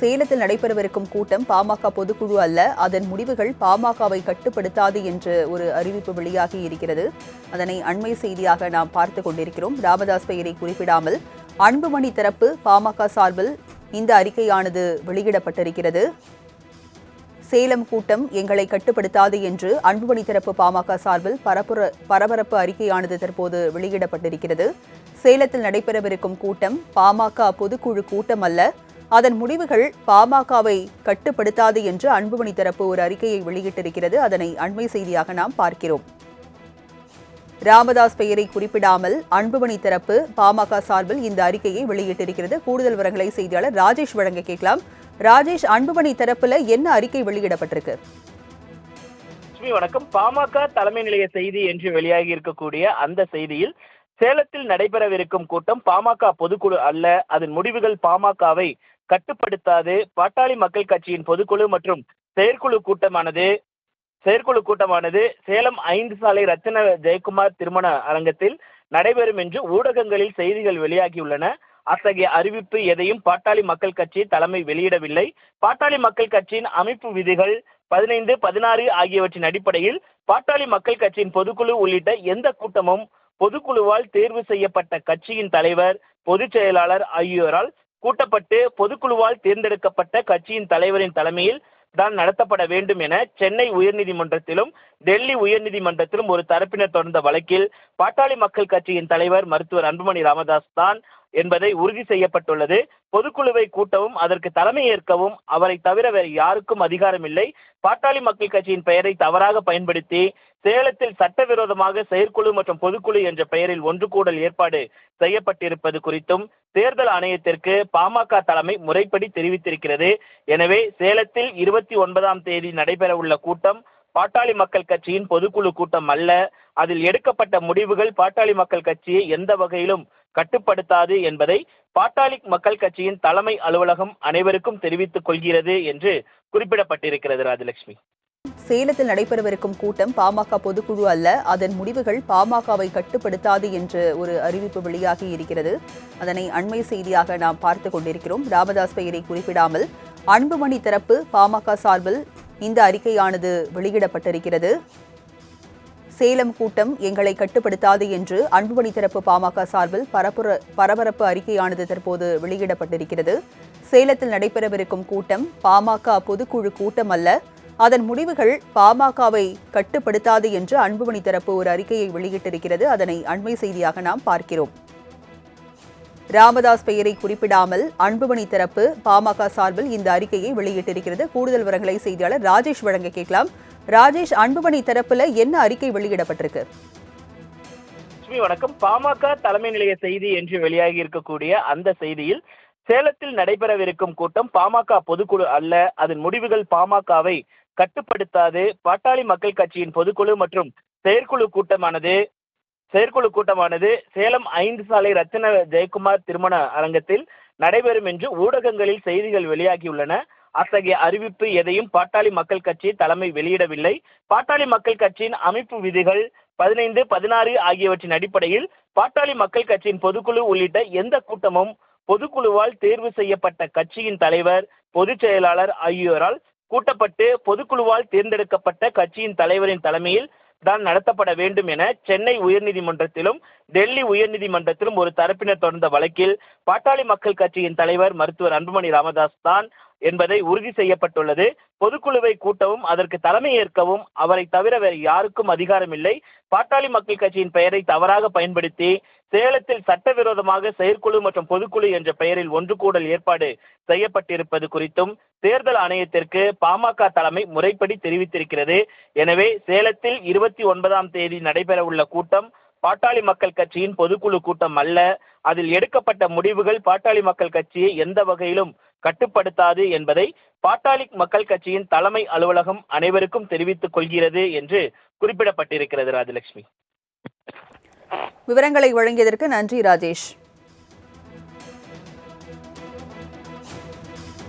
சேலத்தில் நடைபெறவிருக்கும் கூட்டம் பாமக பொதுக்குழு அல்ல, அதன் முடிவுகள் பாமகவை கட்டுப்படுத்தாது என்று ஒரு அறிவிப்பு வெளியாகி இருக்கிறது. அதனை அண்மை செய்தியாக நாம் பார்த்துக் கொண்டிருக்கிறோம். ராமதாஸ் பெயரை குறிப்பிடாமல் அன்புமணி தரப்பு பாமக சார்பில் இந்த அறிக்கையானது வெளியிடப்பட்டிருக்கிறது. சேலம் கூட்டம் எங்களை கட்டுப்படுத்தாது என்று அன்புமணி தரப்பு பாமக சார்பில் பரபரப்பு அறிக்கையானது தற்போது வெளியிடப்பட்டிருக்கிறது. சேலத்தில் நடைபெறவிருக்கும் கூட்டம் பாமக பொதுக்குழு கூட்டம் அல்ல, அதன் முடிவுகள் பாமகவை கட்டுப்படுத்தாது என்று அன்புமணி தரப்பு ஒரு அறிக்கையை வெளியிட்டிருக்கிறது. அதனை அண்மை செய்தியாக நாம் பார்க்கிறோம். ராமதாஸ் பெயரை குறிப்பிடாமல் அன்புமணி தரப்பு பாமக சார்பில் இந்த அறிக்கையை வெளியிட்டிருக்கிறது. கூடுதல் விவரங்களை செய்தியாளர் ராஜேஷ் வழங்க கேட்கலாம். ராஜேஷ், அன்புமணி தரப்புல என்ன அறிக்கை வெளியிடப்பட்டிருக்கு? வணக்கம். பாமக தலைமை நிலைய செய்தி என்று வெளியாகி இருக்கக்கூடிய அந்த செய்தியில் சேலத்தில் நடைபெறவிருக்கும் கூட்டம் பாமக பொதுக்குழு அல்ல, அதன் முடிவுகள் பாமகவை கட்டுப்படுத்தாது. பாட்டாளி மக்கள் கட்சியின் பொதுக்குழு மற்றும் செயற்குழு கூட்டமானது சேலம் 5 சாலை ரத்தின ஜெயக்குமார் திருமண அரங்கத்தில் நடைபெறும் என்று ஊடகங்களில் செய்திகள் வெளியாகியுள்ளன. அத்தகைய அறிவிப்பு எதையும் பாட்டாளி மக்கள் கட்சி தலைமை வெளியிடவில்லை. பாட்டாளி மக்கள் கட்சியின் அமைப்பு விதிகள் 15, 16 ஆகியவற்றின் அடிப்படையில் பாட்டாளி மக்கள் கட்சியின் பொதுக்குழு உள்ளிட்ட எந்த கூட்டமும் பொதுக்குழுவால் தேர்வு செய்யப்பட்ட கட்சியின் தலைவர், பொதுச் செயலாளர் ஆகியோரால் கூட்டப்பட்டு பொதுக்குழுவால் தேர்ந்தெடுக்கப்பட்ட கட்சியின் தலைவரின் தலைமையில் தான் நடத்தப்பட வேண்டும் என சென்னை உயர்நீதிமன்றத்திலும் டெல்லி உயர்நீதிமன்றத்திலும் ஒரு தரப்பினர் தொடர்ந்த வழக்கில் பாட்டாளி மக்கள் கட்சியின் தலைவர் மருத்துவர் அன்புமணி ராமதாஸ் தான் என்பதை உறுதி செய்யப்பட்டுள்ளது. பொதுக்குழுவை கூட்டவும் அதற்கு தலைமை ஏற்கவும் அவரை தவிர வேறு யாருக்கும் அதிகாரம் இல்லை. பாட்டாளி மக்கள் கட்சியின் பெயரை தவறாக பயன்படுத்தி சேலத்தில் சட்டவிரோதமாக செயற்குழு மற்றும் பொதுக்குழு என்ற பெயரில் ஒன்று கூடல் ஏற்பாடு செய்யப்பட்டிருப்பது குறித்தும் தேர்தல் ஆணையத்திற்கு பாமக தலைமை முறைப்படி தெரிவித்திருக்கிறது. எனவே சேலத்தில் 29ஆம் தேதி நடைபெற உள்ள கூட்டம் பாட்டாளி மக்கள் கட்சியின் பொதுக்குழு கூட்டம் அல்ல, அதில் எடுக்கப்பட்ட முடிவுகள் பாட்டாளி மக்கள் கட்சியை எந்த வகையிலும் கட்டுப்படுத்தாது என்பதை பாட்டாளி மக்கள் கட்சியின் தலைமை அலுவலகம் அனைவருக்கும் தெரிவித்துக் கொள்கிறது என்று குறிப்பிடப்பட்டிருக்கிறது. ராஜலட்சுமி, சேலத்தில் நடைபெறவிருக்கும் கூட்டம் பாமக பொதுக்குழு அல்ல, அதன் முடிவுகள் பாமகவை கட்டுப்படுத்தாது என்று ஒரு அறிவிப்பு வெளியாகி இருக்கிறது. அதனை அண்மை செய்தியாக நாம் பார்த்துக் கொண்டிருக்கிறோம். ராமதாஸ் பெயரை குறிப்பிடாமல் அன்புமணி தரப்பு பாமக சார்பில் இந்த அறிக்கையானது வெளியிடப்பட்டிருக்கிறது. சேலம் கூட்டம் எங்களை கட்டுப்படுத்தாது என்று அன்புமணி தரப்பு பாமக சார்பில் பரபரப்பு அறிக்கையானது தற்போது வெளியிடப்பட்டிருக்கிறது. சேலத்தில் நடைபெறவிருக்கும் கூட்டம் பாமக பொதுக்குழு கூட்டம் அல்ல, அதன் முடிவுகள் பாமகவை கட்டுப்படுத்தாது என்று அன்புமணி தரப்பு ஒரு அறிக்கையை வெளியிட்டிருக்கிறது. அதனை அண்மை செய்தியாக நாம் பார்க்கிறோம். ராமதாஸ் பெயரை குறிப்பிடாமல் அன்புமணி தரப்பு பாமக சார்பில் இந்த அறிக்கையை வெளியிட்டிருக்கிறது. கூடுதல் விவரங்களை செய்தியாளர் ராஜேஷ் வழங்க கேட்கலாம். ராஜேஷ், அன்புமணி தரப்புல என்ன அறிக்கை வெளியிடப்பட்டிருக்கு? வணக்கம். பாமக தலைமை நிலைய செய்தி என்று வெளியாகி இருக்கக்கூடிய அந்த செய்தியில் சேலத்தில் நடைபெறவிருக்கும் கூட்டம் பாமக பொதுக்குழு அல்ல, அதன் முடிவுகள் பாமகவை கட்டுப்படுத்தாது. பாட்டாளி மக்கள் கட்சியின் பொதுக்குழு மற்றும் செயற்குழு கூட்டமானது சேலம் 5 சாலை ரத்தின ஜெயக்குமார் திருமண அரங்கத்தில் நடைபெறும் என்று ஊடகங்களில் செய்திகள் வெளியாகியுள்ளன. அத்தகைய அறிவிப்பு எதையும் பாட்டாளி மக்கள் கட்சி தலைமை வெளியிடவில்லை. பாட்டாளி மக்கள் கட்சியின் அமைப்பு விதிகள் 15, 16 ஆகியவற்றின் அடிப்படையில் பாட்டாளி மக்கள் கட்சியின் பொதுக்குழு உள்ளிட்ட எந்த கூட்டமும் பொதுக்குழுவால் தேர்வு செய்யப்பட்ட கட்சியின் தலைவர், பொதுச் செயலாளர் ஆகியோரால் கூட்டப்பட்டு பொதுக்குழுவால் தேர்ந்தெடுக்கப்பட்ட கட்சியின் தலைவரின் தலைமையில் தான் நடத்தப்பட வேண்டும் என சென்னை உயர்நீதிமன்றத்திலும் டெல்லி உயர்நீதிமன்றத்திலும் ஒரு தரப்பினர் தொடர்ந்த வழக்கில் பாட்டாளி மக்கள் கட்சியின் தலைவர் மருத்துவர் அன்புமணி ராமதாஸ் தான் என்பதை உறுதி செய்யப்பட்டுள்ளது. பொதுக்குழுவை கூட்டவும் அதற்கு தலைமை ஏற்கவும் அவரை தவிர வேறு யாருக்கும் அதிகாரம் இல்லை. பாட்டாளி மக்கள் கட்சியின் பெயரை தவறாக பயன்படுத்தி சேலத்தில் சட்டவிரோதமாக செயற்குழு மற்றும் பொதுக்குழு என்ற பெயரில் ஒன்று கூடல் ஏற்பாடு செய்யப்பட்டிருப்பது குறித்தும் தேர்தல் ஆணையத்திற்கு பாமக தலைமை முறைப்படி தெரிவித்திருக்கிறது. எனவே சேலத்தில் 29ஆம் தேதி நடைபெற உள்ள கூட்டம் பாட்டாளி மக்கள் கட்சியின் பொதுக்குழு கூட்டம் அல்ல, அதில் எடுக்கப்பட்ட முடிவுகள் பாட்டாளி மக்கள் கட்சியை எந்த வகையிலும் கட்டுப்படுத்தாது என்பதை பாட்டாளி மக்கள் கட்சியின் தலைமை அலுவலகம் அனைவருக்கும் தெரிவித்துக் கொள்கிறது என்று குறிப்பிடப்பட்டிருக்கிறது. ராஜலட்சுமி, விவரங்களை வழங்கியதற்கு நன்றி ராஜேஷ்.